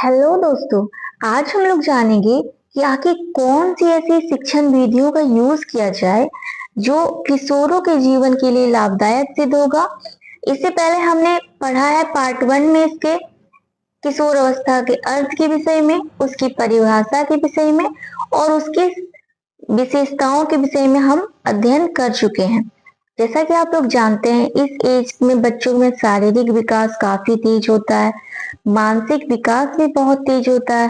Hello दोस्तों। आज हम लोग जानेंगे कि आखिर कौन सी ऐसी शिक्षण विधियों का यूज किया जाए जो किशोरों के जीवन के लिए लाभदायक सिद्ध होगा। इससे पहले हमने पढ़ा है पार्ट 1 में इसके किशोर अवस्था के अर्थ के विषय में, उसकी परिभाषा के विषय में और उसकी विशेषताओं के विषय में हम अध्ययन कर चुके हैं। जैसा कि आप लोग जानते हैं, इस एज में बच्चों में शारीरिक विकास काफी तेज होता है, मानसिक विकास भी बहुत तेज होता है,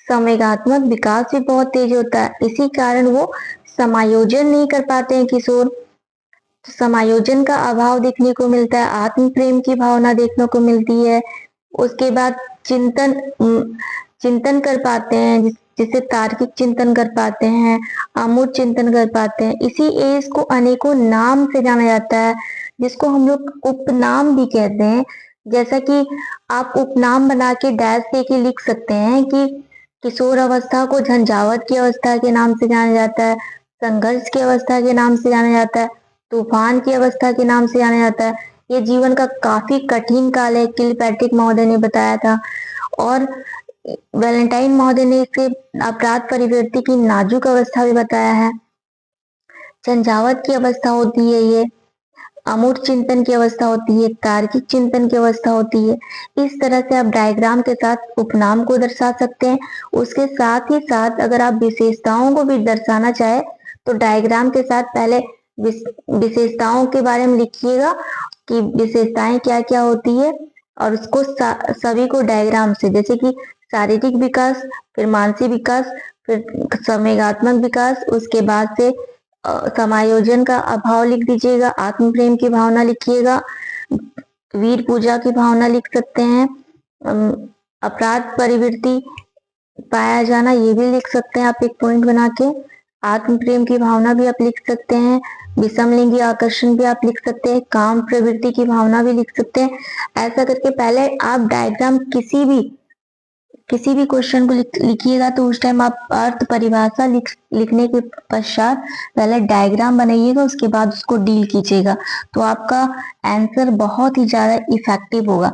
संवेगात्मक विकास भी बहुत तेज होता है। इसी कारण वो समायोजन नहीं कर पाते हैं किशोर। तो समायोजन का अभाव देखने को मिलता है, आत्म प्रेम की भावना देखने को मिलती है। उसके बाद चिंतन कर पाते हैं, जिसे तार्किक चिंतन कर पाते हैं, अमूर्त चिंतन कर पाते हैं। इसी एज को अनेकों नाम से जाना जाता है, जिसको हम लोग उपनाम भी कहते हैं। जैसा कि आप उपनाम बना के डैश दे के लिख सकते हैं कि किशोर अवस्था को झंझावत की अवस्था के नाम से जाना जाता है, संघर्ष की अवस्था के नाम से जाना जाता है, तूफान की अवस्था के नाम से जाना जाता है। ये जीवन का काफी कठिन काल है, किलपैट्रिक महोदय ने बताया था। और वैलेंटाइन महोदय ने इसे अपराध परिवृत्ति की नाजुक अवस्था भी बताया है। झंझावत की अवस्था होती है ये, अमूर्त चिंतन की अवस्था होती है, तार्किक चिंतन की अवस्था होती है। इस तरह से आप डायग्राम के साथ उपनाम को दर्शा सकते हैं। उसके साथ ही साथ अगर आप विशेषताओं को भी दर्शाना चाहे तो डायग्राम के साथ पहले विशेषताओं के बारे में लिखिएगा कि विशेषताएं क्या क्या होती है, और उसको सभी को डायग्राम से, जैसे कि शारीरिक विकास, फिर मानसिक विकास, फिर संवेगात्मक विकास, उसके बाद से समायोजन का अभाव लिख दीजिएगा, आत्म प्रेम की भावना लिखिएगा, वीर पूजा की भावना लिख सकते हैं, अपराध परिवृत्ति पाया जाना ये भी लिख सकते हैं आप एक पॉइंट बना के, आत्म प्रेम की भावना भी आप लिख सकते हैं, विषम लिंगी आकर्षण भी आप लिख सकते हैं, काम प्रवृत्ति की भावना भी लिख सकते हैं। ऐसा करके पहले आप डायग्राम किसी भी क्वेश्चन को लिखिएगा तो उस टाइम आप अर्थ परिभाषा लिखने के पश्चात पहले डायग्राम बनाइएगा, उसके बाद उसको डील कीजिएगा, तो आपका आंसर बहुत ही ज्यादा इफेक्टिव होगा।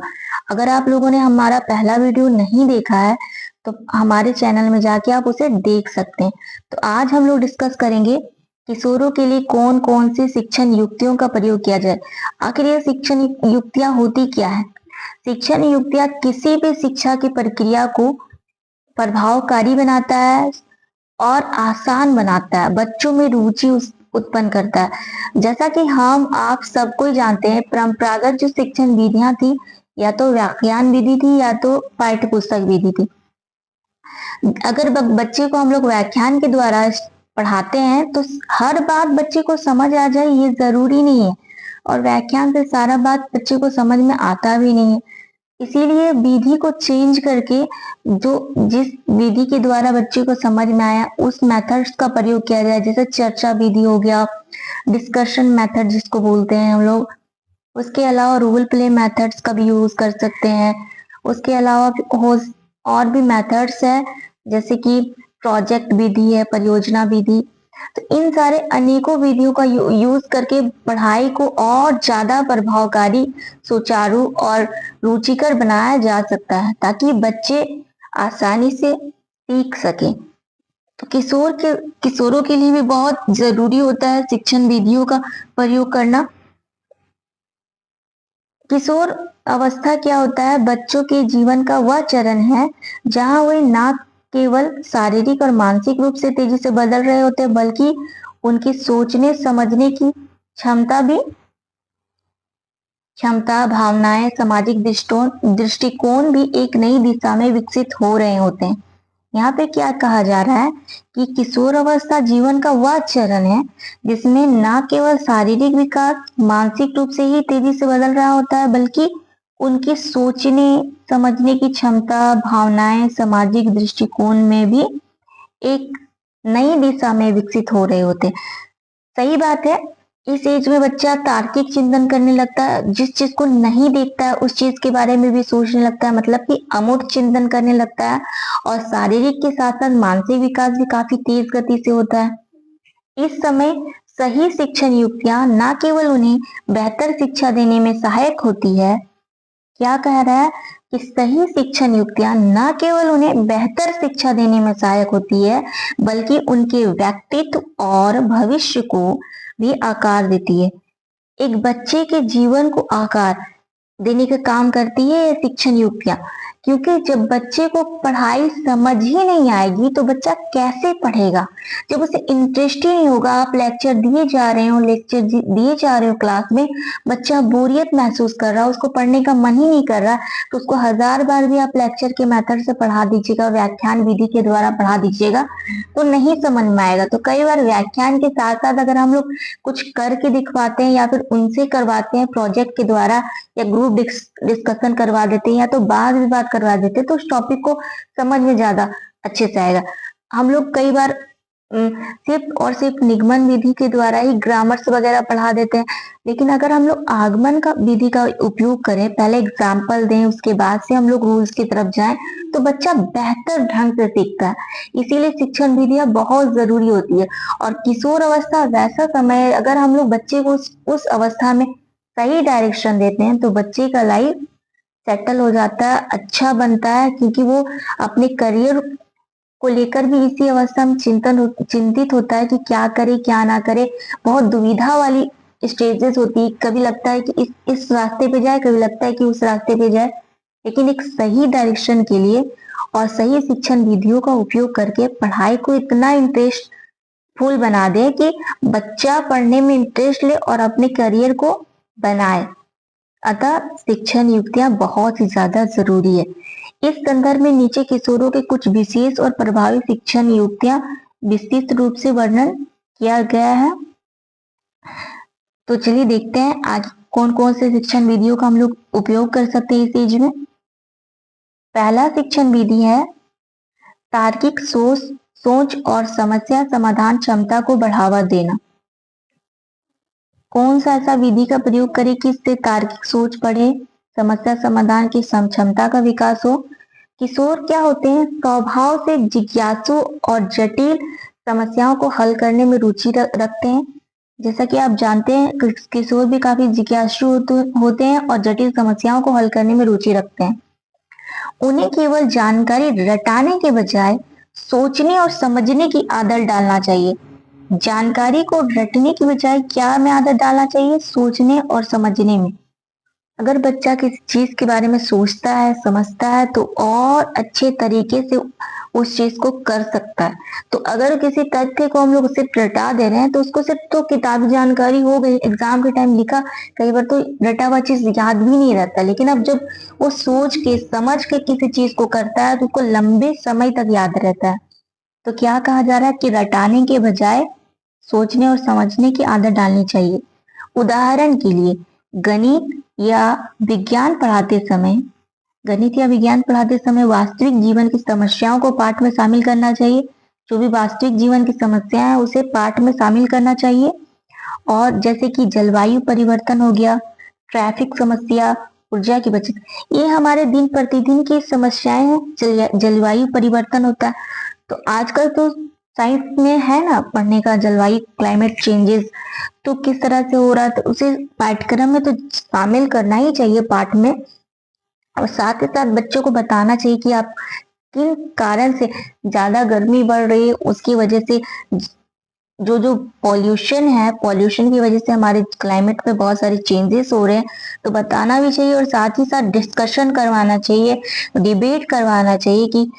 अगर आप लोगों ने हमारा पहला वीडियो नहीं देखा है तो हमारे चैनल में जाके आप उसे देख सकते हैं। तो आज हम लोग डिस्कस करेंगे किशोरों के लिए कौन कौन सी शिक्षण युक्तियों का प्रयोग किया जाए। आखिर ये शिक्षण युक्तियां होती क्या है? शिक्षण युक्तियां किसी भी शिक्षा की प्रक्रिया को प्रभावकारी बनाता है और आसान बनाता है, बच्चों में रुचि उत्पन्न करता है। जैसा कि हम आप सबको जानते हैं, परंपरागत जो शिक्षण विधियां थी, या तो व्याख्यान विधि थी या तो पाठ्य पुस्तक विधि थी। अगर बच्चे को हम लोग व्याख्यान के द्वारा पढ़ाते हैं तो हर बात बच्चे को समझ आ जाए ये जरूरी नहीं है, और व्याख्यान से सारा बात बच्चे को समझ में आता भी नहीं है। इसीलिए विधि को चेंज करके जिस विधि के द्वारा बच्चे को समझ में आया उस मेथड्स का प्रयोग किया जाए। जैसे चर्चा विधि हो गया, डिस्कशन मेथड जिसको बोलते हैं हम लोग। उसके अलावा रोल प्ले मेथड्स का भी यूज कर सकते हैं। उसके अलावा और भी मेथड्स है, जैसे कि प्रोजेक्ट विधि है, परियोजना विधि। तो इन सारे अनेकों विधियों का यूज करके पढ़ाई को और ज्यादा प्रभावकारी, सुचारू और रुचिकर बनाया जा सकता है, ताकि बच्चे आसानी से सीख सके। तो किशोरों के लिए भी बहुत जरूरी होता है शिक्षण विधियों का प्रयोग करना। किशोर अवस्था क्या होता है? बच्चों के जीवन का वह चरण है जहां वे ना केवल शारीरिक और मानसिक रूप से तेजी से बदल रहे होते हैं, बल्कि उनकी सोचने समझने की भावनाएं, सामाजिक दृष्टिकोण भी एक नई दिशा में विकसित हो रहे होते हैं। यहाँ पे क्या कहा जा रहा है कि किशोर अवस्था जीवन का वह चरण है जिसमें न केवल शारीरिक विकास मानसिक रूप से ही तेजी से बदल रहा होता है, बल्कि उनकी सोचने समझने की क्षमता, भावनाएं, सामाजिक दृष्टिकोण में भी एक नई दिशा में विकसित हो रहे होते हैं। सही बात है, इस एज में बच्चा तार्किक चिंतन करने लगता है, जिस चीज को नहीं देखता है उस चीज के बारे में भी सोचने लगता है, मतलब कि अमूर्त चिंतन करने लगता है। और शारीरिक के साथ साथ मानसिक विकास भी काफी तेज गति से होता है। इस समय सही शिक्षण युक्तियां न केवल उन्हें बेहतर शिक्षा देने में सहायक होती है, क्या कह रहा है कि सही शिक्षण युक्तियां न केवल उन्हें बेहतर शिक्षा देने में सहायक होती है, बल्कि उनके व्यक्तित्व और भविष्य को भी आकार देती है। एक बच्चे के जीवन को आकार देने का काम करती है ये शिक्षण युक्तियां। क्योंकि जब बच्चे को पढ़ाई समझ ही नहीं आएगी तो बच्चा कैसे पढ़ेगा? जब उसे इंटरेस्ट ही नहीं होगा, आप लेक्चर दिए जा रहे हो, लेक्चर दिए जा रहे हो क्लास में, बच्चा बोरियत महसूस कर रहा है, उसको पढ़ने का मन ही नहीं कर रहा, तो उसको 1000 बार भी आप लेक्चर के मेथड से पढ़ा दीजिएगा, व्याख्यान विधि के द्वारा पढ़ा दीजिएगा, तो नहीं समझ में आएगा। तो कई बार व्याख्यान के साथ साथ अगर हम लोग कुछ करके दिखवाते हैं या फिर उनसे करवाते हैं प्रोजेक्ट के द्वारा, या ग्रुप डिस्कशन करवा देते हैं, या तो बाद में बात करवा देते हैं, तो उस टॉपिक को समझ में ज्यादा अच्छे से आएगा। हम लोग कई बार सिर्फ और सिर्फ निगमन विधि के द्वारा ही ग्रामर्स वगैरह पढ़ा देते हैं, लेकिन अगर हम लोग आगमन का विधि का उपयोग करें, पहले एग्जाम्पल दें, उसके बाद से हम लोग रूल्स की तरफ जाएं, तो बच्चा बेहतर ढंग से सीखता है। इसीलिए शिक्षण विधियां बहुत जरूरी होती है। और किशोर अवस्था वैसा समय है, अगर हम लोग बच्चे को उस अवस्था में सही डायरेक्शन देते हैं तो बच्चे का लाइफ सेटल हो जाता है, अच्छा बनता है, क्योंकि वो अपने करियर को लेकर भी इसी अवस्था में चिंतित होता है कि क्या करे क्या ना करे। बहुत दुविधा वाली स्टेजेस होती है, कभी लगता है कि इस रास्ते पे जाए, कभी लगता है कि उस रास्ते पे जाए। लेकिन एक सही डायरेक्शन के लिए और सही शिक्षण विधियों का उपयोग करके पढ़ाई को इतना इंटरेस्टफुल बना दे कि बच्चा पढ़ने में इंटरेस्ट ले और अपने करियर को बनाए। अतः शिक्षण युक्तियां बहुत ही ज्यादा जरूरी है। इस संदर्भ में नीचे किशोरों के कुछ विशेष और प्रभावी शिक्षण युक्तियां विस्तृत रूप से वर्णन किया गया है। तो चलिए देखते हैं आज कौन कौन से शिक्षण विधियों का हम लोग उपयोग कर सकते हैं इस एज में। पहला शिक्षण विधि है तार्किक सोच और समस्या समाधान क्षमता को बढ़ावा देना। कौन सा ऐसा विधि का प्रयोग करें कि इससे तार्किक सोच बढ़े, समस्या समाधान की क्षमता का विकास हो। किशोर क्या होते हैं, स्वभाव से जिज्ञासु और जटिल समस्याओं को हल करने में रुचि रखते हैं। जैसा कि आप जानते हैं किशोर भी काफी जिज्ञासु होते हैं और जटिल समस्याओं को हल करने में रुचि रखते हैं। उन्हें केवल जानकारी रटाने के बजाय सोचने और समझने की आदत डालना चाहिए। जानकारी को रटने की बजाय क्या में आदत डालना चाहिए, सोचने और समझने में। अगर बच्चा किसी चीज के बारे में सोचता है, समझता है, तो और अच्छे तरीके से उस चीज को कर सकता है। तो अगर किसी तथ्य को हम लोग सिर्फ रटा दे रहे हैं तो उसको सिर्फ तो किताबी जानकारी हो गई, एग्जाम के टाइम लिखा, कई बार तो रटा हुआ चीज याद भी नहीं रहता। लेकिन अब जब वो सोच के समझ के किसी चीज को करता है तो उसको लंबे समय तक याद रहता है। तो क्या कहा जा रहा है कि रटाने के बजाय सोचने और समझने की आदत डालनी चाहिए। उदाहरण के लिए गणित या विज्ञान पढ़ाते समय वास्तविक जीवन की समस्याओं को पाठ में शामिल करना चाहिए। जो भी वास्तविक जीवन की समस्या है उसे पाठ में शामिल करना चाहिए। और जैसे कि जलवायु परिवर्तन हो गया, ट्रैफिक समस्या, ऊर्जा की बचत, ये हमारे दिन प्रतिदिन की समस्याएं हैं। जलवायु परिवर्तन होता है तो आजकल तो साइंस में है ना पढ़ने का, जलवायु क्लाइमेट चेंजेस तो किस तरह से हो रहा है, तो उसे पाठ्यक्रम में तो शामिल करना ही चाहिए पाठ में। और साथ ही साथ बच्चों को बताना चाहिए कि आप किन कारण से ज्यादा गर्मी बढ़ रही है, उसकी वजह से जो जो पॉल्यूशन है, पॉल्यूशन की वजह से हमारे क्लाइमेट में बहुत सारे चेंजेस हो रहे हैं, तो बताना भी चाहिए। और साथ ही साथ डिस्कशन करवाना चाहिए, डिबेट करवाना चाहिए कि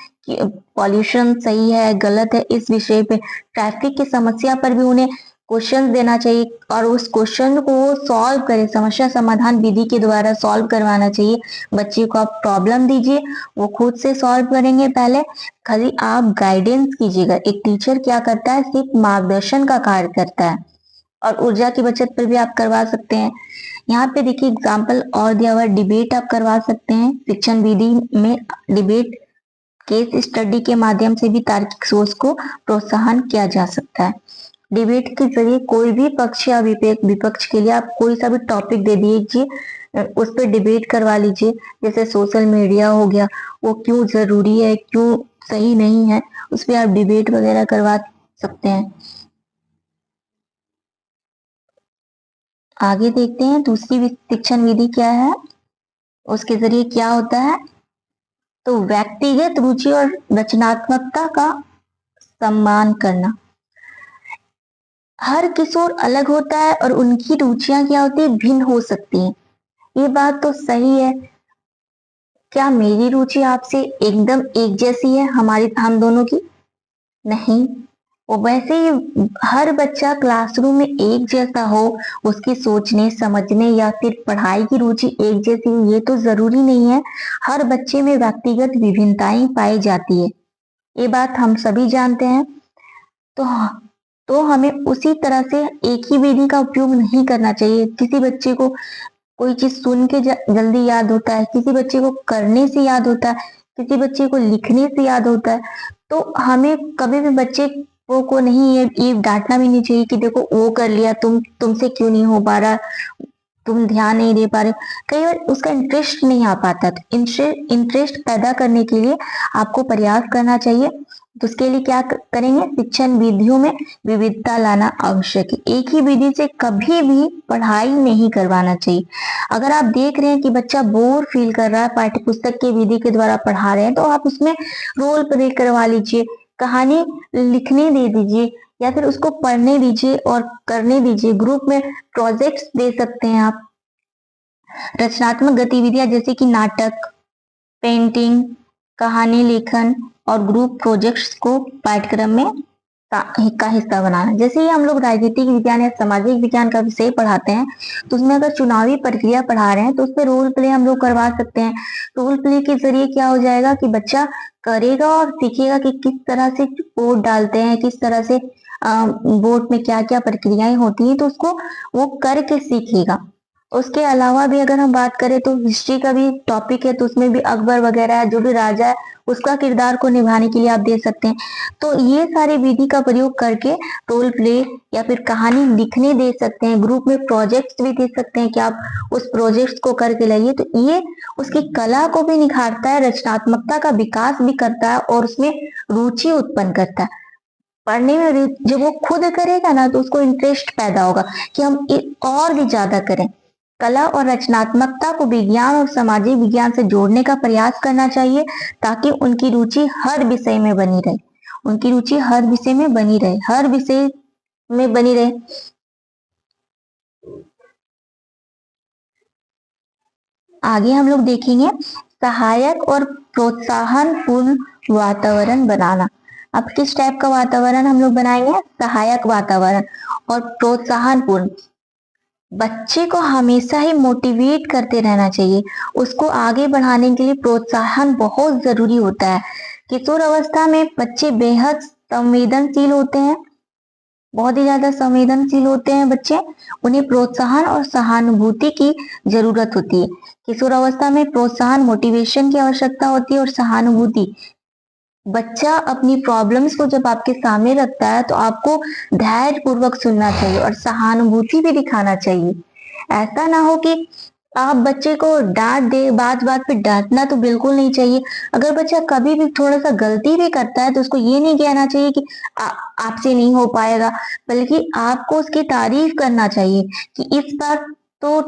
पॉल्यूशन सही है गलत है, इस विषय पे। ट्रैफिक की समस्या पर भी उन्हें क्वेश्चन देना चाहिए और उस क्वेश्चन को सॉल्व करें, समस्या समाधान विधि के द्वारा सॉल्व करवाना चाहिए। बच्चे को आप प्रॉब्लम दीजिए, वो खुद से सॉल्व करेंगे, पहले खाली आप गाइडेंस कीजिएगा। एक टीचर क्या करता है, सिर्फ मार्गदर्शन का कार्य करता है। और ऊर्जा की बचत पर भी आप करवा सकते हैं। यहाँ पे देखिए एग्जाम्पल और दिया हुआ, डिबेट आप करवा सकते हैं। शिक्षण विधि में डिबेट, केस स्टडी के माध्यम से भी तार्किक सोच को प्रोत्साहन किया जा सकता है। डिबेट के जरिए कोई भी पक्ष या विपक्ष के लिए आप कोई सा भी टॉपिक दे दीजिए, उस पर डिबेट करवा लीजिए। जैसे सोशल मीडिया हो गया, वो क्यों जरूरी है, क्यों सही नहीं है, उस पर आप डिबेट वगैरह करवा सकते हैं। आगे देखते हैं दूसरी शिक्षण विधि क्या है, उसके जरिए क्या होता है। तो व्यक्तिगत रुचि और रचनात्मकता का सम्मान करना। हर किशोर अलग होता है और उनकी रुचियां क्या होती है, भिन्न हो सकती हैं। ये बात तो सही है। क्या मेरी रुचि आपसे एकदम एक जैसी है, हम दोनों की? नहीं। और वैसे ही हर बच्चा क्लासरूम में एक जैसा हो, उसकी सोचने समझने या फिर पढ़ाई की रुचि एक जैसी हो, ये तो जरूरी नहीं है। हर बच्चे में व्यक्तिगत विभिन्नताएं पाई जाती है, ये बात हम सभी जानते हैं। तो तो हमें उसी तरह से एक ही विधि का उपयोग नहीं करना चाहिए। किसी बच्चे को कोई चीज सुन के जल्दी याद होता है, किसी बच्चे को करने से याद होता है, किसी बच्चे को लिखने से याद होता है। तो हमें कभी भी बच्चे को नहीं ये डांटना भी नहीं चाहिए कि देखो वो कर लिया, तुमसे क्यों नहीं हो पा रहा, तुम ध्यान नहीं दे पा रहे। कई बार उसका इंटरेस्ट नहीं आ पाता, तो इंटरेस्ट पैदा करने के लिए आपको प्रयास करना चाहिए। तो उसके लिए क्या करेंगे, शिक्षण विधियों में विविधता लाना आवश्यक है। एक ही विधि से कभी भी पढ़ाई नहीं करवाना चाहिए। अगर आप देख रहे हैं कि बच्चा बोर फील कर रहा है, पाठ्य पुस्तक के विधि के द्वारा पढ़ा रहे हैं, तो आप उसमें रोल प्ले करवा लीजिए, कहानी लिखने दे दीजिए या फिर उसको पढ़ने दीजिए और करने दीजिए। ग्रुप में प्रोजेक्ट्स दे सकते हैं आप। रचनात्मक गतिविधियां जैसे कि नाटक, पेंटिंग, कहानी लेखन और ग्रुप प्रोजेक्ट्स को पाठ्यक्रम में का हिस्सा बनाना। जैसे ही हम लोग राजनीतिक विज्ञान या सामाजिक विज्ञान का विषय पढ़ाते हैं, तो उसमें अगर चुनावी प्रक्रिया पढ़ा रहे हैं तो उसमें रोल प्ले हम लोग करवा सकते हैं। रोल प्ले के जरिए क्या हो जाएगा कि बच्चा करेगा और सीखेगा कि किस तरह से वोट डालते हैं, किस तरह से वोट में क्या क्या प्रक्रियाएं होती हैं, तो उसको वो करके सीखेगा। उसके अलावा भी अगर हम बात करें तो हिस्ट्री का भी टॉपिक है, तो उसमें भी अकबर वगैरह है, जो भी राजा है उसका किरदार को निभाने के लिए आप दे सकते हैं। तो ये सारी विधि का प्रयोग करके रोल प्ले या फिर कहानी लिखने दे सकते हैं। ग्रुप में प्रोजेक्ट्स भी दे सकते हैं कि आप उस प्रोजेक्ट्स को करके लाइए। तो ये उसकी कला को भी निखारता है, रचनात्मकता का विकास भी करता है और उसमें रुचि उत्पन्न करता है। पढ़ने में जब वो खुद करेगा ना, तो उसको इंटरेस्ट पैदा होगा कि हम और भी ज्यादा करें। कला और रचनात्मकता को विज्ञान और सामाजिक विज्ञान से जोड़ने का प्रयास करना चाहिए, ताकि उनकी रुचि हर विषय में बनी रहे। उनकी रुचि हर विषय में बनी रहे, हर विषय में बनी रहे। आगे हम लोग देखेंगे सहायक और प्रोत्साहन पूर्ण वातावरण बनाना। अब किस टाइप का वातावरण हम लोग बनाएंगे, सहायक वातावरण और प्रोत्साहन पूर्ण। बच्चे को हमेशा ही मोटिवेट करते रहना चाहिए, उसको आगे बढ़ाने के लिए प्रोत्साहन बहुत जरूरी होता है। किशोर अवस्था में बच्चे बेहद संवेदनशील होते हैं, बहुत ही ज्यादा संवेदनशील होते हैं बच्चे। उन्हें प्रोत्साहन और सहानुभूति की जरूरत होती है। किशोर अवस्था में प्रोत्साहन मोटिवेशन की आवश्यकता होती है और सहानुभूति, बच्चा अपनी प्रॉब्लम्स को जब आपके सामने रखता है तो आपको धैर्य पूर्वक सुनना चाहिए और सहानुभूति भी दिखाना चाहिए। ऐसा ना हो कि आप बच्चे को डांट दे, बात बात पे डांटना तो बिल्कुल नहीं चाहिए। अगर बच्चा कभी भी थोड़ा सा गलती भी करता है तो उसको ये नहीं कहना चाहिए कि आपसे नहीं हो पाएगा, बल्कि आपको उसकी तारीफ करना चाहिए कि इस बार तो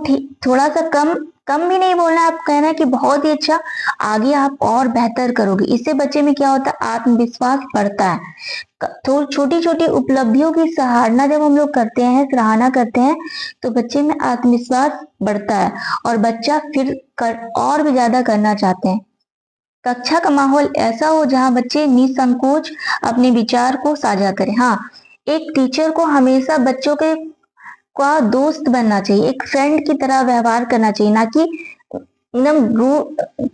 थोड़ा सा कम कम भी नहीं बोलना, आप कहना है कि बहुत ही अच्छा, आगे आप और बेहतर करोगे। इससे बच्चे में क्या होता है, आत्मविश्वास बढ़ता है। तो छोटी छोटी उपलब्धियों की सराहना जब हम लोग करते हैं, सराहना करते हैं, तो बच्चे में आत्मविश्वास बढ़ता है और बच्चा फिर और भी ज्यादा करना चाहते हैं। कक्षा का माहौल ऐसा हो जहां बच्चे निसंकोच अपने विचार को साझा करें। हाँ, एक टीचर को हमेशा बच्चों के का दोस्त बनना चाहिए, एक फ्रेंड की तरह व्यवहार करना चाहिए, ना कि एकदम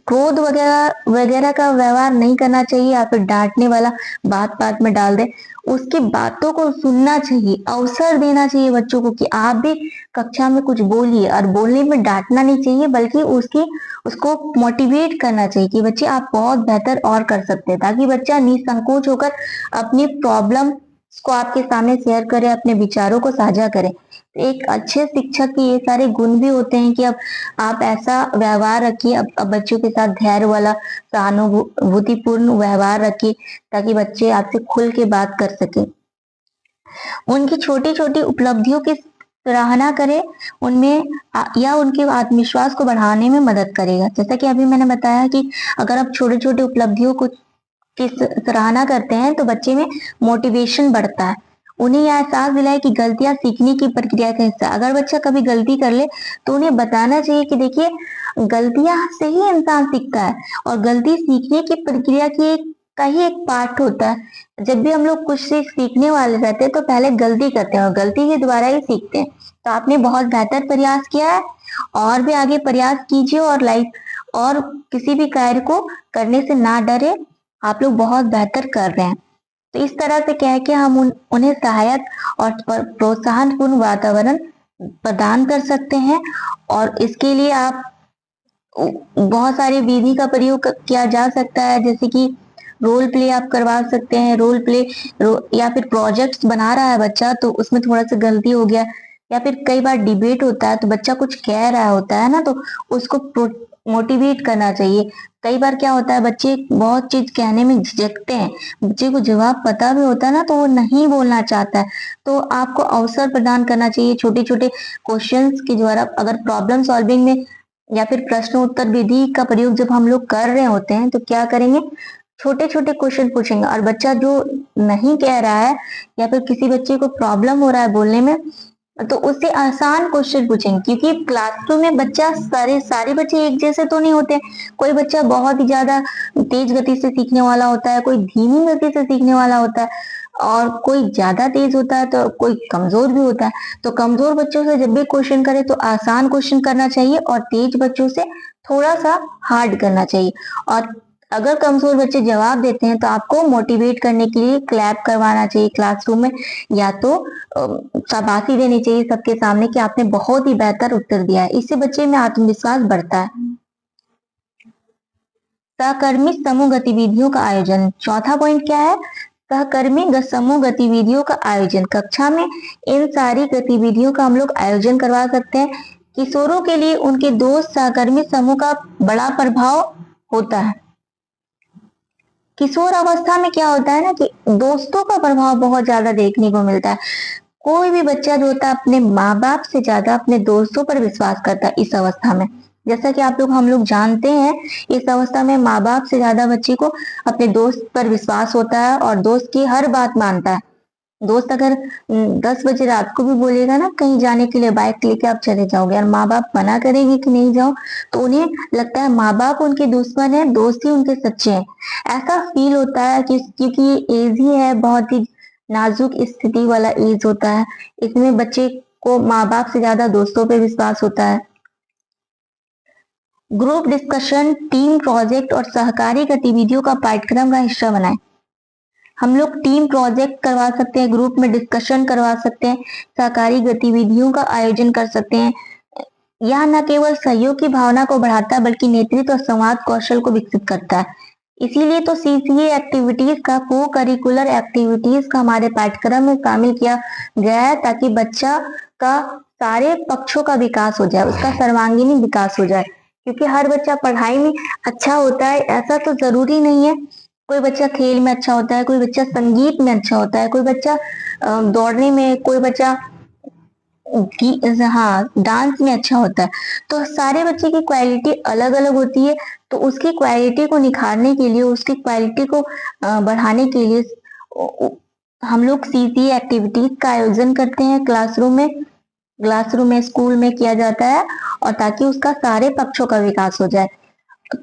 क्रोध वगैरह वगैरह का व्यवहार नहीं करना चाहिए या फिर डांटने वाला बात बात में डाल दे। उसकी बातों को सुनना चाहिए, अवसर देना चाहिए बच्चों को कि आप भी कक्षा में कुछ बोलिए, और बोलने में डांटना नहीं चाहिए, बल्कि उसको मोटिवेट करना चाहिए कि बच्चे आप बहुत बेहतर और कर सकते हैं, ताकि बच्चा निसंकोच होकर अपनी प्रॉब्लम को आपके सामने शेयर करे, अपने विचारों को साझा करे। एक अच्छे शिक्षक के ये सारे गुण भी होते हैं कि अब आप ऐसा व्यवहार रखिए, अब बच्चों के साथ धैर्य वाला सहानुभूतिपूर्ण व्यवहार रखिए, ताकि बच्चे आपसे खुल के बात कर सके। उनकी छोटी छोटी उपलब्धियों की सराहना करे उनमें या उनके आत्मविश्वास को बढ़ाने में मदद करेगा। जैसा कि अभी मैंने बताया कि अगर आप छोटे छोटे उपलब्धियों को की सराहना करते हैं तो बच्चे में मोटिवेशन बढ़ता है। उन्हें यह एहसास दिलाए कि गलतियां सीखने की प्रक्रिया का हिस्सा। अगर बच्चा कभी गलती कर ले तो उन्हें बताना चाहिए कि देखिए गलतियां से ही इंसान सीखता है और गलती सीखने की प्रक्रिया का ही एक पार्ट होता है। जब भी हम लोग कुछ से सीखने वाले रहते हैं तो पहले गलती करते हैं और गलती के द्वारा ही सीखते हैं। तो आपने बहुत बेहतर प्रयास किया है और भी आगे प्रयास कीजिए और और किसी भी कार्य को करने से ना डरे। आप लोग बहुत बेहतर कर रहे हैं। तो इस तरह से कह के हम उन्हें सहायक और प्रोत्साहन पूर्ण वातावरण प्रदान कर सकते हैं। और इसके लिए आप बहुत सारी विधि का प्रयोग किया जा सकता है, जैसे कि रोल प्ले आप करवा सकते हैं। रोल प्ले या फिर प्रोजेक्ट्स बना रहा है बच्चा तो उसमें थोड़ा सा गलती हो गया, या फिर कई बार डिबेट होता है तो बच्चा कुछ कह रहा होता है ना, तो उसको मोटिवेट करना चाहिए। कई बार क्या होता है बच्चे बहुत चीज कहने में झिझकते हैं, बच्चे को जवाब पता भी होता है ना तो वो नहीं बोलना चाहता है। तो आपको अवसर प्रदान करना चाहिए छोटे छोटे क्वेश्चंस के द्वारा। अगर प्रॉब्लम सॉल्विंग में या फिर प्रश्न उत्तर विधि का प्रयोग जब हम लोग कर रहे होते हैं तो क्या करेंगे, छोटे छोटे क्वेश्चन पूछेंगे और बच्चा जो नहीं कह रहा है या फिर किसी बच्चे को प्रॉब्लम हो रहा है बोलने में तो उससे आसान क्वेश्चन पूछेंगे। क्योंकि क्लासरूम में बच्चा सारे बच्चे एक जैसे तो नहीं होते। कोई बच्चा बहुत ही ज्यादा तेज गति से सीखने वाला होता है, कोई धीमी गति से सीखने वाला होता है और कोई ज्यादा तेज होता है तो कोई कमजोर भी होता है। तो कमजोर बच्चों से जब भी क्वेश्चन करे तो आसान क्वेश्चन करना चाहिए और तेज बच्चों से थोड़ा सा हार्ड करना चाहिए। और अगर कमजोर बच्चे जवाब देते हैं तो आपको मोटिवेट करने के लिए क्लैप करवाना चाहिए क्लासरूम में, या तो शाबाशी देनी चाहिए सबके सामने कि आपने बहुत ही बेहतर उत्तर दिया है। इससे बच्चे में आत्मविश्वास बढ़ता है। सहकर्मी समूह गतिविधियों का आयोजन, चौथा पॉइंट क्या है, सहकर्मी समूह गतिविधियों का आयोजन। कक्षा में इन सारी गतिविधियों का हम लोग आयोजन करवा सकते हैं। किशोरों के लिए उनके दोस्त सहकर्मी समूह का बड़ा प्रभाव होता है। किशोर अवस्था में क्या होता है ना कि दोस्तों का प्रभाव बहुत ज्यादा देखने को मिलता है। कोई भी बच्चा जो होता है अपने माँ बाप से ज्यादा अपने दोस्तों पर विश्वास करता है इस अवस्था में। जैसा कि हम लोग जानते हैं इस अवस्था में माँ बाप से ज्यादा बच्चे को अपने दोस्त पर विश्वास होता है और दोस्त की हर बात मानता है। दोस्त अगर 10 बजे रात को भी बोलेगा ना कहीं जाने के लिए बाइक लेके आप चले जाओगे और माँ बाप मना करेंगे कि नहीं जाओ, तो उन्हें लगता है माँ बाप उनके दुश्मन है, दोस्त ही उनके सच्चे हैं। ऐसा फील होता है कि क्योंकि एज ही है, बहुत ही नाजुक स्थिति वाला एज होता है। इसमें बच्चे को माँ बाप से ज्यादा दोस्तों पे विश्वास होता है। ग्रुप डिस्कशन, टीम प्रोजेक्ट और सहकारी गतिविधियों का पाठ्यक्रम का हिस्सा बनाएं। हम लोग टीम प्रोजेक्ट करवा सकते हैं, ग्रुप में डिस्कशन करवा सकते हैं, सहकारी गतिविधियों का आयोजन कर सकते हैं। यह न केवल सहयोग की भावना को बढ़ाता है बल्कि नेतृत्व और संवाद कौशल को विकसित करता है। इसीलिए तो सीसीए एक्टिविटीज का, को करिकुलर एक्टिविटीज का हमारे पाठ्यक्रम में शामिल किया गया है ताकि बच्चा का सारे पक्षों का विकास हो जाए, उसका सर्वांगीण विकास हो जाए। क्योंकि हर बच्चा पढ़ाई में अच्छा होता है ऐसा तो जरूरी नहीं है। कोई बच्चा खेल में अच्छा होता है, कोई बच्चा संगीत में अच्छा होता है, कोई बच्चा दौड़ने में, कोई बच्चा हाँ डांस में अच्छा होता है। तो सारे बच्चे की क्वालिटी अलग अलग होती है। तो उसकी क्वालिटी को निखारने के लिए, उसकी क्वालिटी को बढ़ाने के लिए हम लोग सीसीए एक्टिविटीज का आयोजन करते हैं क्लासरूम में स्कूल में किया जाता है और ताकि उसका सारे पक्षों का विकास हो जाए।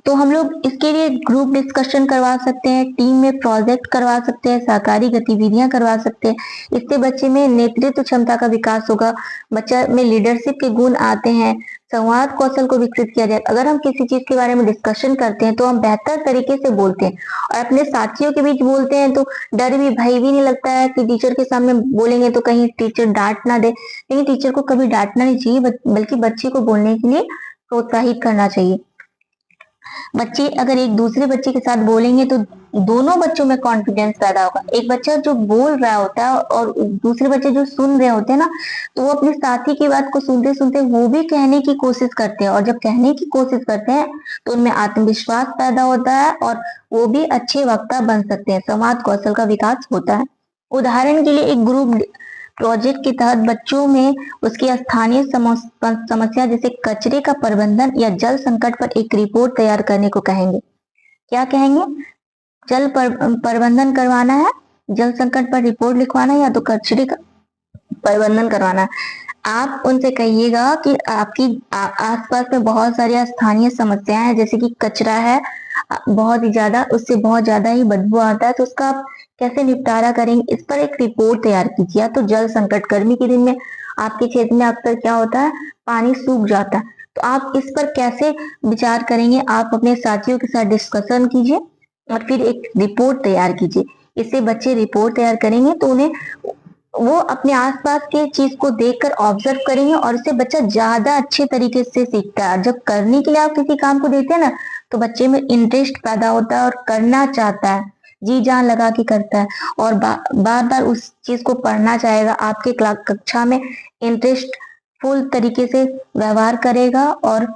तो हम लोग इसके लिए ग्रुप डिस्कशन करवा सकते हैं, टीम में प्रोजेक्ट करवा सकते हैं, सहकारी गतिविधियां करवा सकते हैं। इससे बच्चे में नेतृत्व क्षमता का विकास होगा, बच्चा में लीडरशिप के गुण आते हैं, संवाद कौशल को विकसित किया जाए। अगर हम किसी चीज के बारे में डिस्कशन करते हैं तो हम बेहतर तरीके से बोलते हैं और अपने साथियों के बीच बोलते हैं तो डर भी, भय भी नहीं लगता है कि टीचर के सामने बोलेंगे तो कहीं टीचर डांट ना दे। लेकिन टीचर को कभी डांटना नहीं चाहिए, बल्कि बच्चे को बोलने के लिए प्रोत्साहित करना चाहिए। बच्चे अगर एक दूसरे बच्चे के साथ बोलेंगे तो दोनों बच्चों में कॉन्फिडेंस पैदा होगा। एक बच्चा जो बोल रहा होता है और दूसरे बच्चे जो सुन रहे होते हैं ना, तो वो अपने साथी की बात को सुनते सुनते वो भी कहने की कोशिश करते हैं और जब कहने की कोशिश करते हैं तो उनमें आत्मविश्वास पैदा होता है और वो भी अच्छे वक्ता बन सकते हैं, संवाद कौशल का विकास होता है। उदाहरण के लिए एक ग्रुप प्रोजेक्ट के तहत बच्चों में उसकी स्थानीय समस्या जैसे कचरे का प्रबंधन या जल संकट पर एक रिपोर्ट तैयार करने को कहेंगे। क्या कहेंगे? जल प्रबंधन करवाना है, जल संकट पर रिपोर्ट लिखवाना है, या तो कचरे का प्रबंधन करवाना है। आप उनसे कहिएगा कि आपकी आसपास में बहुत सारी स्थानीय समस्याएं हैं, जैसे कि कचरा है बहुत ही ज्यादा, उससे बहुत ज्यादा ही बदबू आता है, तो उसका आप कैसे निपटारा करेंगे, इस पर एक रिपोर्ट तैयार कीजिए। तो जल संकट, गर्मी के दिन में आपके क्षेत्र में अक्सर क्या होता है, पानी सूख जाता है, तो आप इस पर कैसे विचार करेंगे, आप अपने साथियों के साथ डिस्कशन कीजिए और फिर एक रिपोर्ट तैयार कीजिए। इससे बच्चे रिपोर्ट तैयार करेंगे तो उन्हें वो अपने आसपास के चीज को देखकर ऑब्जर्व करेंगे और उससे बच्चा ज्यादा अच्छे तरीके से सीखता है। जब करने के लिए आप किसी काम को देते हैं ना, तो बच्चे में इंटरेस्ट पैदा होता है और करना चाहता है, जी जान लगा के करता है और बार बार उस चीज को पढ़ना चाहेगा। आपके कक्षा में इंटरेस्ट फुल तरीके से व्यवहार करेगा और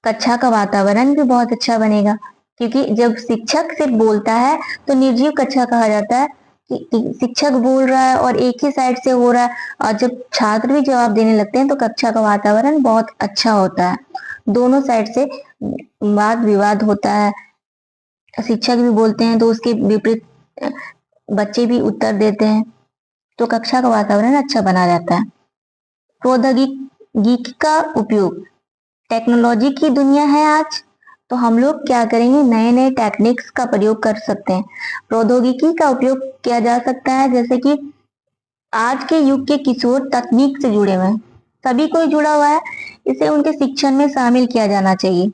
कक्षा का वातावरण भी बहुत अच्छा बनेगा, क्योंकि जब शिक्षक सिर्फ बोलता है तो निर्जीव कक्षा कहा जाता है कि शिक्षक बोल रहा है और एक ही साइड से हो रहा है, और जब छात्र भी जवाब देने लगते हैं तो कक्षा का वातावरण बहुत अच्छा होता है। दोनों साइड से वाद विवाद होता है, शिक्षक भी बोलते हैं तो उसके विपरीत बच्चे भी उत्तर देते हैं, तो कक्षा का वातावरण अच्छा बना रहता है। प्रौद्योगिकी का उपयोग, टेक्नोलॉजी की दुनिया है आज, तो हम लोग क्या करेंगे, नए नए टेक्निक्स का प्रयोग कर सकते हैं। प्रौद्योगिकी का उपयोग किया जा सकता है, जैसे कि आज के युग के किशोर तकनीक से जुड़े हुए हैं, सभी कोई जुड़ा हुआ है, इसे उनके शिक्षण में शामिल किया जाना चाहिए।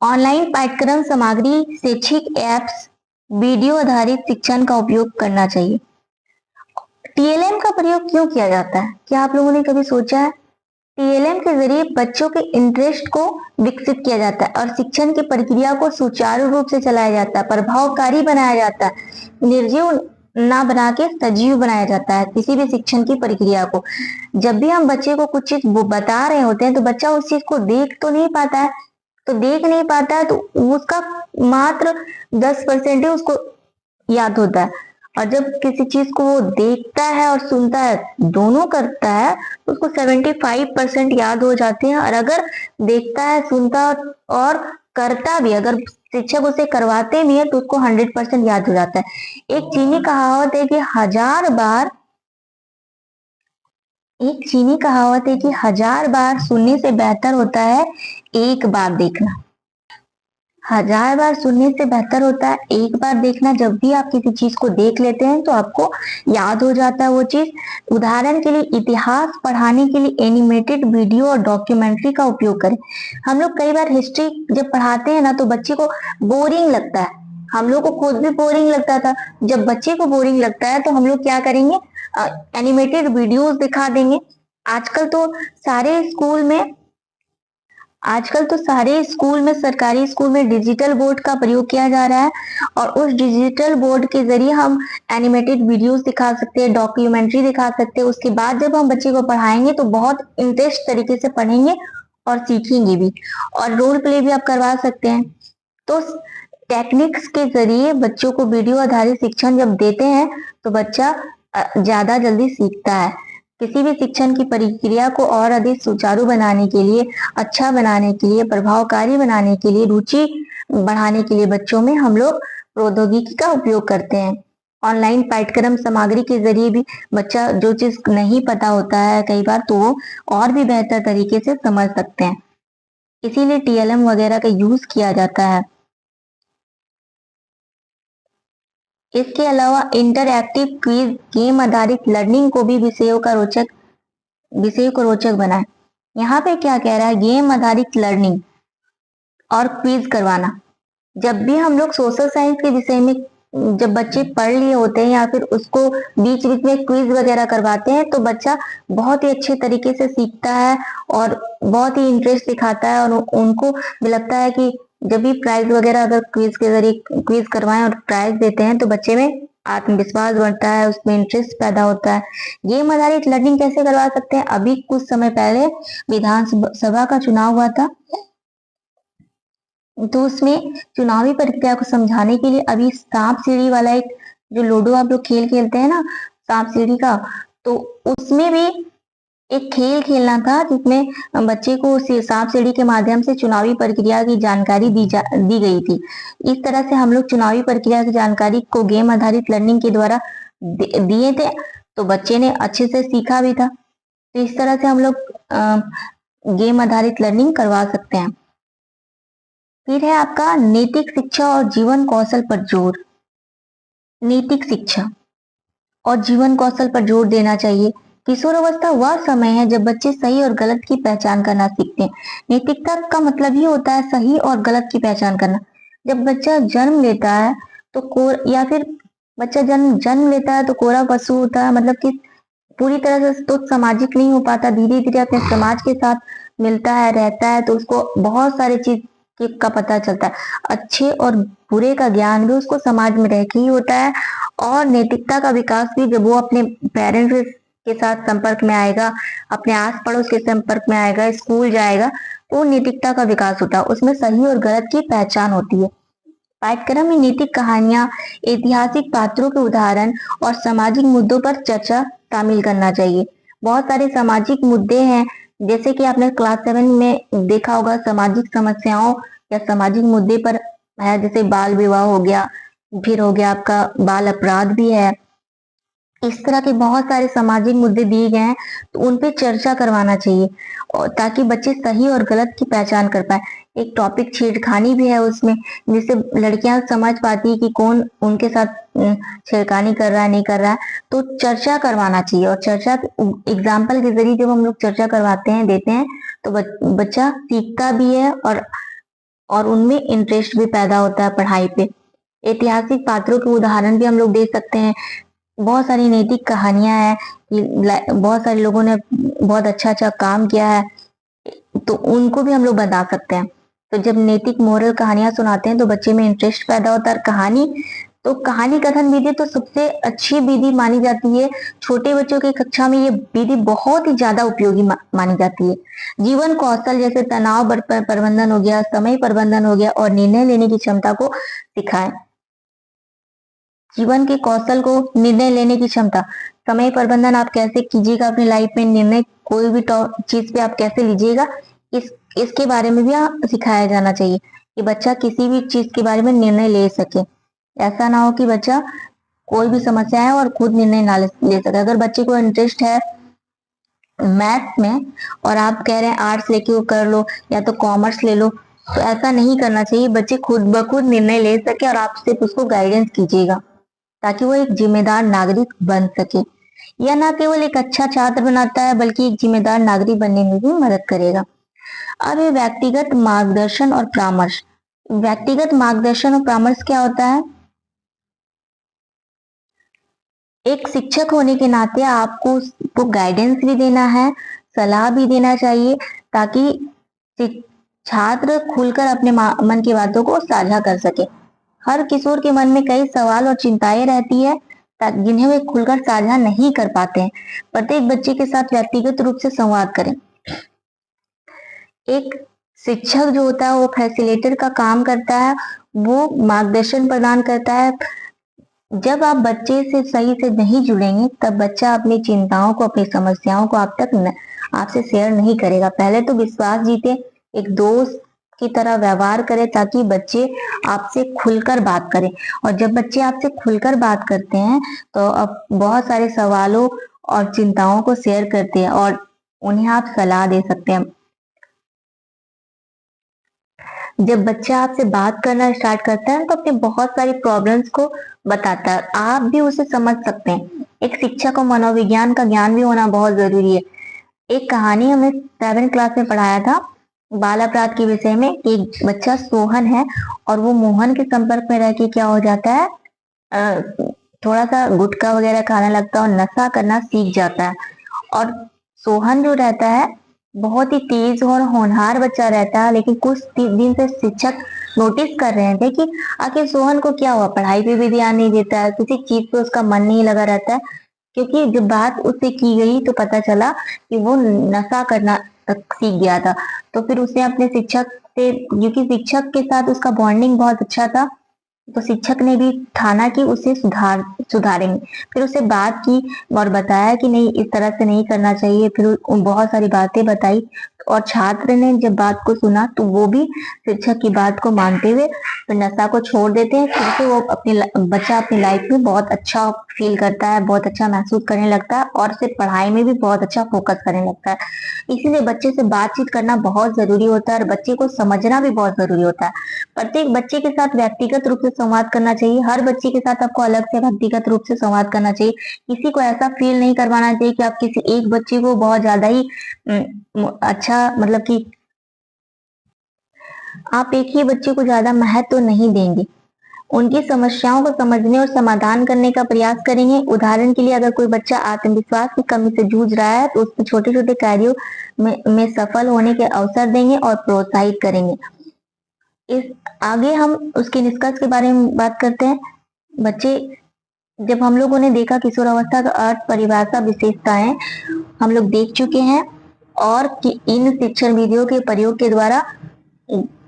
ऑनलाइन पाठ्यक्रम सामग्री, शैक्षिक एप्स, वीडियो आधारित शिक्षण का उपयोग करना चाहिए। टीएलएम का प्रयोग क्यों किया जाता है, क्या आप लोगों ने कभी सोचा है? टीएलएम के जरिए बच्चों के इंटरेस्ट को विकसित किया जाता है और शिक्षण की प्रक्रिया को सुचारू रूप से चलाया जाता है, प्रभावकारी बनाया जाता है, निर्जीव ना बना के सजीव बनाया जाता है किसी भी शिक्षण की प्रक्रिया को। जब भी हम बच्चे को कुछ चीज बता रहे होते हैं तो बच्चा उस चीज को देख तो नहीं पाता है, तो उसका मात्र 10% ही उसको याद होता है, और जब किसी चीज को वो देखता है और सुनता है, दोनों करता है, तो उसको 75% याद हो जाते हैं। और अगर देखता है, सुनता और करता भी, अगर शिक्षक उसे करवाते भी है तो उसको 100% याद हो जाता है। एक चीनी कहावत है कि हजार बार सुनने से बेहतर होता है एक बार देखना। 1000 बार सुनने से बेहतर होता है एक बार देखना। जब भी आप किसी चीज को देख लेते हैं तो आपको याद हो जाता है वो चीज। उदाहरण के लिए इतिहास पढ़ाने के लिए एनिमेटेड वीडियो और डॉक्यूमेंट्री का उपयोग करें। हम लोग कई बार हिस्ट्री जब पढ़ाते हैं ना तो बच्चे को बोरिंग लगता है, हम लोग को खुद भी बोरिंग लगता था। जब बच्चे को बोरिंग लगता है तो हम लोग क्या करेंगे, एनिमेटेड वीडियोस दिखा देंगे। आजकल तो सारे स्कूल में सरकारी स्कूल में डिजिटल बोर्ड का प्रयोग किया जा रहा है, और उस डिजिटल बोर्ड के जरिए हम एनिमेटेड वीडियोस दिखा सकते हैं, डॉक्यूमेंट्री दिखा सकते हैं। उसके बाद जब हम बच्चे को पढ़ाएंगे तो बहुत इंटरेस्ट तरीके से पढ़ेंगे और सीखेंगे भी, और रोल प्ले भी आप करवा सकते हैं। तो टेक्निक्स के जरिए बच्चों को वीडियो आधारित शिक्षण जब देते हैं तो बच्चा ज्यादा जल्दी सीखता है। किसी भी शिक्षण की प्रक्रिया को और अधिक सुचारू बनाने के लिए, अच्छा बनाने के लिए, प्रभावकारी बनाने के लिए, रुचि बढ़ाने के लिए बच्चों में हम लोग प्रौद्योगिकी का उपयोग करते हैं। ऑनलाइन पाठ्यक्रम सामग्री के जरिए भी बच्चा जो चीज नहीं पता होता है कई बार, तो वो और भी बेहतर तरीके से समझ सकते हैं, इसीलिए टीएलएम वगैरह का यूज किया जाता है। इसके अलावा इंटरएक्टिव क्विज, गेम आधारित लर्निंग को भी विषयों को रोचक बनाए। यहाँ पे क्या कह रहा है, गेम आधारित लर्निंग और क्विज करवाना। जब भी हम लोग सोशल साइंस के विषय में जब बच्चे पढ़ लिए होते हैं या फिर उसको बीच बीच में क्विज वगैरह करवाते हैं तो बच्चा बहुत ही अच्छे तरीके से सीखता है और बहुत ही इंटरेस्ट दिखाता है, और उनको भी लगता है कि जब भी प्राइज वगैरह अगर क्विज के जरिए क्विज करवाएं और प्राइज देते हैं तो बच्चे में आत्मविश्वास बढ़ता है, उसमें इंटरेस्ट पैदा होता है। गेम आधारित लर्निंग कैसे करवा सकते हैं, अभी कुछ समय पहले विधानसभा का चुनाव हुआ था, तो उसमें चुनावी प्रक्रिया को समझाने के लिए अभी सांप सीढ़ी वाला एक जो लूडो आप लोग खेल खेलते हैं ना, सांप सीढ़ी का, तो उसमें भी एक खेल खेलना था जिसमें बच्चे को सांप सीढ़ी के माध्यम से चुनावी प्रक्रिया की जानकारी दी गई थी। इस तरह से हम लोग चुनावी प्रक्रिया की जानकारी को गेम आधारित लर्निंग के द्वारा दिए थे, तो बच्चे ने अच्छे से सीखा भी था। तो इस तरह से हम लोग गेम आधारित लर्निंग करवा सकते हैं। फिर है आपका नैतिक शिक्षा और जीवन कौशल पर जोर। नैतिक शिक्षा और जीवन कौशल पर जोर देना चाहिए। किशोरावस्था वह समय है जब बच्चे सही और गलत की पहचान करना सीखते हैं। नैतिकता का मतलब ही होता है सही और गलत की पहचान करना। जब बच्चा जन्म लेता है तो या फिर बच्चा जन्म लेता है तो कोरा पशु होता है, मतलब कि पूरी तरह से तो सामाजिक नहीं हो पाता। धीरे धीरे अपने समाज के साथ मिलता है, रहता है, तो उसको बहुत सारे चीज का पता चलता है। अच्छे और बुरे का ज्ञान भी उसको समाज में रह के ही होता है। और नैतिकता का विकास भी जब वो अपने पेरेंट्स के साथ संपर्क में आएगा, अपने आस पड़ोस के संपर्क में आएगा, स्कूल जाएगा, तो नैतिकता का विकास होता है। उसमें सही और गलत की पहचान होती है। पाठ्यक्रम में नैतिक कहानियां, ऐतिहासिक पात्रों के उदाहरण और सामाजिक मुद्दों पर चर्चा शामिल करना चाहिए। बहुत सारे सामाजिक मुद्दे हैं, जैसे कि आपने क्लास 7 में देखा होगा, सामाजिक समस्याओं या सामाजिक मुद्दे पर है, जैसे बाल विवाह हो गया, फिर हो गया आपका बाल अपराध भी है। इस तरह के बहुत सारे सामाजिक मुद्दे दिए गए हैं, तो उन पे चर्चा करवाना चाहिए, और ताकि बच्चे सही और गलत की पहचान कर पाए। एक टॉपिक छेड़खानी भी है उसमें, जिससे लड़कियां समझ पाती है कि कौन उनके साथ छेड़खानी कर रहा है, नहीं कर रहा है। तो चर्चा करवाना चाहिए, और चर्चा एग्जाम्पल के जरिए जब हम लोग चर्चा करवाते हैं, देते हैं, तो बच्चा सीखता भी है और उनमें इंटरेस्ट भी पैदा होता है पढ़ाई पे। ऐतिहासिक पात्रों के उदाहरण भी हम लोग दे सकते हैं। बहुत सारी नैतिक कहानियां हैं कि बहुत सारे लोगों ने बहुत अच्छा अच्छा काम किया है, तो उनको भी हम लोग बता सकते हैं। तो जब नैतिक मोरल कहानियां सुनाते हैं तो बच्चे में इंटरेस्ट पैदा होता है। कहानी कथन विधि तो सबसे अच्छी विधि मानी जाती है। छोटे बच्चों की कक्षा में ये विधि बहुत ही ज्यादा उपयोगी मानी जाती है। जीवन कौशल जैसे तनाव प्रबंधन हो गया, समय प्रबंधन हो गया, और निर्णय लेने की क्षमता को सिखाएं। जीवन के कौशल को, निर्णय लेने की क्षमता, समय प्रबंधन आप कैसे कीजिएगा अपनी लाइफ में, निर्णय कोई भी चीज पे आप कैसे लीजिएगा, इसके बारे में भी सिखाया जाना चाहिए कि बच्चा किसी भी चीज के बारे में निर्णय ले सके। ऐसा ना हो कि बच्चा कोई भी समस्या है और खुद निर्णय ना ले सके। अगर बच्चे को इंटरेस्ट है मैथ में और आप कह रहे हैं आर्ट्स लेके वो कर लो या तो कॉमर्स ले लो, तो ऐसा नहीं करना चाहिए। बच्चे खुद ब खुद निर्णय ले सके और आप सिर्फ उसको गाइडेंस कीजिएगा, ताकि वो एक जिम्मेदार नागरिक बन सके। यह न केवल एक अच्छा छात्र बनाता है, बल्कि एक जिम्मेदार नागरिक बनने में भी मदद करेगा। अब ये व्यक्तिगत मार्गदर्शन और परामर्श। व्यक्तिगत मार्गदर्शन और परामर्श क्या होता है? एक शिक्षक होने के नाते आपको उसको गाइडेंस भी देना है, सलाह भी देना चाहिए, ताकि छात्र खुलकर अपने मन की बातों को साझा कर सके। हर किशोर के मन में कई सवाल और चिंताएं रहती है जिन्हें वे खुलकर साझा नहीं कर पाते हैं। प्रत्येक बच्चे के साथ व्यक्तिगत रूप से संवाद करें। एक शिक्षक जो होता है वो फैसिलिटेटर का काम करता है, वो मार्गदर्शन प्रदान करता है। जब आप बच्चे से सही से नहीं जुड़ेंगे, तब बच्चा अपनी चिंताओं को, अपनी समस्याओं को आपसे शेयर नहीं करेगा। पहले तो विश्वास जीते, एक दोस्त की तरह व्यवहार करें, ताकि बच्चे आपसे खुलकर बात करें। और जब बच्चे आपसे खुलकर बात करते हैं तो अब बहुत सारे सवालों और चिंताओं को शेयर करते हैं और उन्हें आप सलाह दे सकते हैं। जब बच्चा आपसे बात करना स्टार्ट करता है तो अपने बहुत सारी प्रॉब्लम्स को बताता है, आप भी उसे समझ सकते हैं। एक शिक्षक को मनोविज्ञान का ज्ञान भी होना बहुत जरूरी है। एक कहानी हमें 7th क्लास में पढ़ाया था बाल अपराध के विषय में। एक बच्चा सोहन है और वो मोहन के संपर्क में रह के क्या हो जाता है, थोड़ा सा गुटखा वगैरह खाने लगता है और नशा करना सीख जाता है। और सोहन जो रहता है बहुत ही तेज और होनहार बच्चा रहता है, लेकिन कुछ दिन से शिक्षक नोटिस कर रहे थे कि आखिर सोहन को क्या हुआ, पढ़ाई पे भी ध्यान नहीं देता है, किसी चीज पे उसका मन नहीं लगा रहता है। क्योंकि जब बात उससे की गई तो पता चला कि वो नशा करना तक सीख गया था। तो फिर उसने अपने शिक्षक से, क्योंकि शिक्षक के साथ उसका बॉन्डिंग बहुत अच्छा था, तो शिक्षक ने भी ठाना कि उसे सुधारेंगे। फिर उसे बात की और बताया कि नहीं, इस तरह से नहीं करना चाहिए। फिर बहुत सारी बातें बताई और छात्र ने जब बात को सुना तो वो भी शिक्षक की बात को मानते हुए फिर नशा को छोड़ देते हैं। क्योंकि वो बच्चा अपनी लाइफ में बहुत अच्छा फील करता है, बहुत अच्छा महसूस करने लगता है और सिर्फ पढ़ाई में भी बहुत अच्छा फोकस करने लगता है। इसीलिए बच्चे से बातचीत करना बहुत जरूरी होता है और बच्चे को समझना भी बहुत जरूरी होता है। प्रत्येक बच्चे के साथ व्यक्तिगत रूप से संवाद करना चाहिए। हर बच्चे के साथ आपको अलग से व्यक्तिगत रूप से संवाद करना चाहिए। किसी को ऐसा फील नहीं करवाना चाहिए कि आप किसी एक बच्चे को बहुत ज्यादा ही अच्छा, मतलब कि आप एक ही बच्चे को ज्यादा महत्व नहीं देंगे। उनकी समस्याओं को समझने और समाधान करने का प्रयास करेंगे। उदाहरण के लिए, अगर कोई बच्चा आत्मविश्वास की कमी से जूझ रहा है तो उसको छोटे छोटे कार्यों में सफल होने के अवसर देंगे और प्रोत्साहित करेंगे। इस आगे हम उसके निष्कर्ष के बारे में बात करते हैं। बच्चे, जब हम लोगों ने देखा किशोरावस्था का अर्थ, परिभाषा, विशेषताएं हम लोग देख चुके हैं और कि इन शिक्षण विधियों के प्रयोग के द्वारा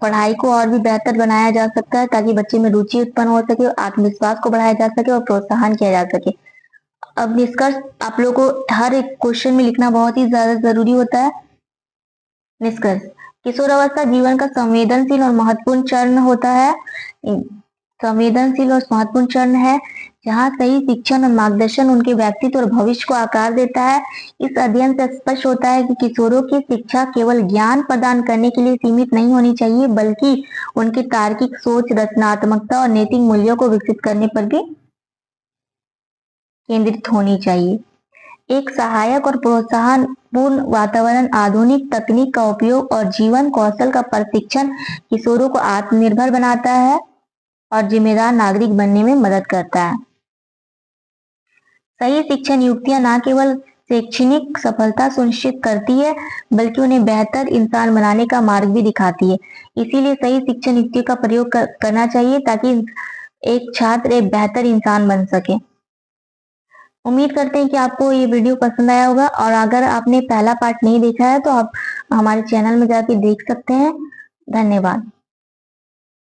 पढ़ाई को और भी बेहतर बनाया जा सकता है ताकि बच्चे में रुचि उत्पन्न हो सके, आत्मविश्वास को बढ़ाया जा सके और प्रोत्साहन किया जा सके। अब निष्कर्ष आप लोग को हर एक क्वेश्चन में लिखना बहुत ही ज्यादा जरूरी होता है। निष्कर्ष: किशोरावस्था जीवन का संवेदनशील और महत्वपूर्ण चरण होता है। संवेदनशील और महत्वपूर्ण चरण है जहाँ सही शिक्षण और मार्गदर्शन उनके व्यक्तित्व और भविष्य को आकार देता है। इस अध्ययन से स्पष्ट होता है कि किशोरों की शिक्षा केवल ज्ञान प्रदान करने के लिए सीमित नहीं होनी चाहिए, बल्कि उनकी तार्किक सोच, रचनात्मकता और नैतिक मूल्यों को विकसित करने पर भी केंद्रित होनी चाहिए। एक सहायक और प्रोत्साहन पूर्ण वातावरण, आधुनिक तकनीक का उपयोग और जीवन कौशल का प्रशिक्षण किशोरों को आत्मनिर्भर बनाता है और जिम्मेदार नागरिक बनने में मदद करता है। सही शिक्षण युक्तियां न केवल शैक्षणिक सफलता सुनिश्चित करती है, बल्कि उन्हें बेहतर इंसान बनाने का मार्ग भी दिखाती है। इसीलिए सही शिक्षण युक्तियों का प्रयोग करना चाहिए ताकि एक छात्र एक बेहतर इंसान बन सके। उम्मीद करते हैं कि आपको ये वीडियो पसंद आया होगा और अगर आपने पहला पार्ट नहीं देखा है तो आप हमारे चैनल में जाके देख सकते हैं। धन्यवाद।